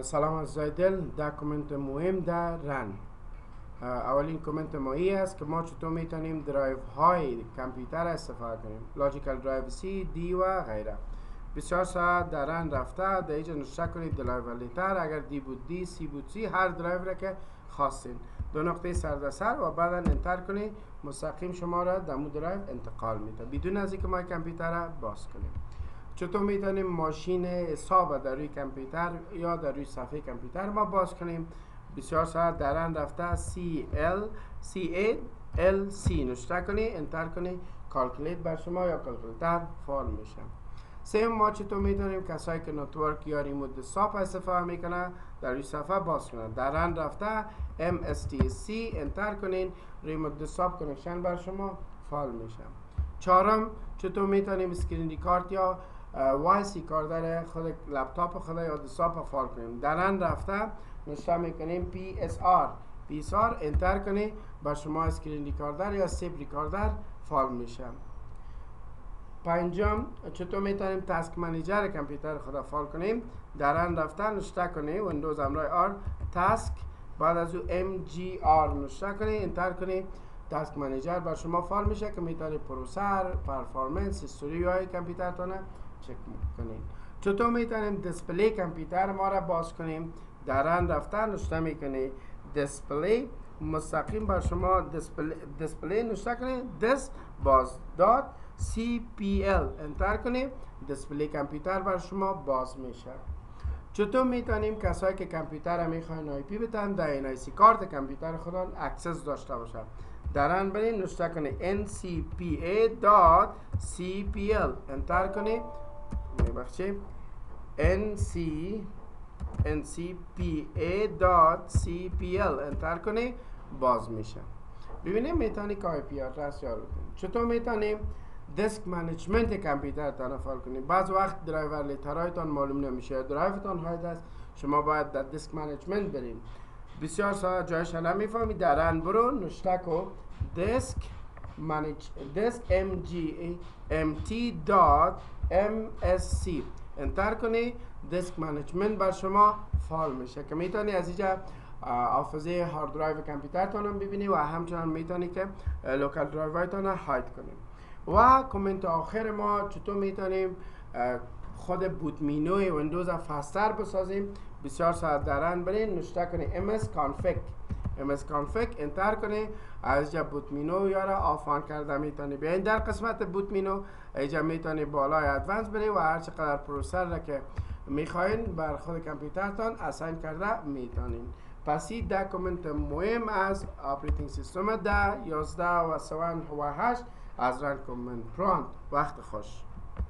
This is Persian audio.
سلام عزیزای دل، در کامنت مهم در رن. اولین کامنت ما است که ما چطور میتونیم درایو های کامپیوتر استفاده کنیم، لاجیکال درایو سی، دی و غیره. بسیار ساعت در رن رفته، در اینجا نشته کنید درایو لیتر، اگر دی بود دی، سی بود سی، هر درایو را که خواستین دو نقطه سر در سر و بعدا انتر کنید، مستقیم شما را در مو درایو انتقال میده بدون از اینکه ما کامپیوتر را باز کنیم. چطور میتونیم ماشین حساب در روی کامپیوتر یا در روی صفحه کامپیوتر ما باز کنیم؟ بسیار ساعت در آن رفته CALC نشته کنی، انتر کنی، کالکولیت بر شما یا کالکولیتر فعال میشه. سیم ما چطور میتونیم کسایی که نتورک یا ریموت دسکتاپ استفاده میکنه در روی صفحه باز کنن؟ در آن رفته MSTC انتر کنین، ریموت دسکتاپ کنکشن بر شما فعال میشه. چهارم، چطور میتونیم اسکرین ریکارد یا وایسی کاردر خود لپتاپ خود یا دسکتاپ فعال کنیم؟ در آن رفته نشته میکنیم PSR انتر کنیم، بر شما اسکرین ریکاردر یا سیپ ریکاردر فعال میشه. پنجم، چطور میتونیم تاسک منیجر کامپیوتر خود فعال کنیم؟ در آن رفته نشته کنیم ویندوز امرای آر تاسک، بعد از او MGR نشته کنیم، انتر کنیم، تاسک منیجر بر شما فعال میشه که میتونید پروسر، پرفورمنس، هیستوری های کامپیوترتون چک کنید. چطور میتونیم دیسپلی کامپیوتر ما را باز کنیم؟ در آن رفته نشته میکنید دیسپلی، مستقیم بر شما دیسپلی نشته کنید، دس باز دات CPL انتر کنید، دیسپلی کامپیوتر بر شما باز میشه. چطور میتونیم کسایی که کامپیوتر میخواین آی پی بتن در NIC کارت کامپیوتر خودان اکسس داشته باشن؟ در آن برین نشته کنید ncpa.cpl انتر کنید، میبخشید ncpa.cpl انتر کنید، باز میشه. ببینیم میتونید که آی پی آدرس یاد کنید. چطور میتونیم دیسک منیجمنت کامپیوتر تان فعال کنید؟ بعض وقت درایور لیترهایتان معلوم نمیشه، درایوتان های است، شما باید در دیسک منیجمنت برین. بسیار ساده جایش نمیفهمید، در آن برو نشته کو دیسک mt.msc انتر کنی، دیسک منیجمنت بر شما فعال میشه که میتونی از اینجا حافظه هارد درایو کامپیوترتون هم ببینی و همچنان میتونی که لوکال درایوهایتون هاید کنیم. و کامنت آخر ما، چطور میتونیم خود بوت مینوی ویندوز فاستر بسازیم؟ بسیار ساده، در آن برین نشته کنی ms config انتر کنی، از اینجا بوت مینو یا را آفان کرده میتونی بیاین در قسمت بوت مینو، اینجا میتونی بالای ادوانس بری و هر چقدر پروسر را که میخواین بر خود کامپیوترتان اساین کرده میتونین. پس این ده کامنت مهم از اپریتینگ سیستم 10 11 و 7 و 8 از ران کامنت پرانت. وقت خوش.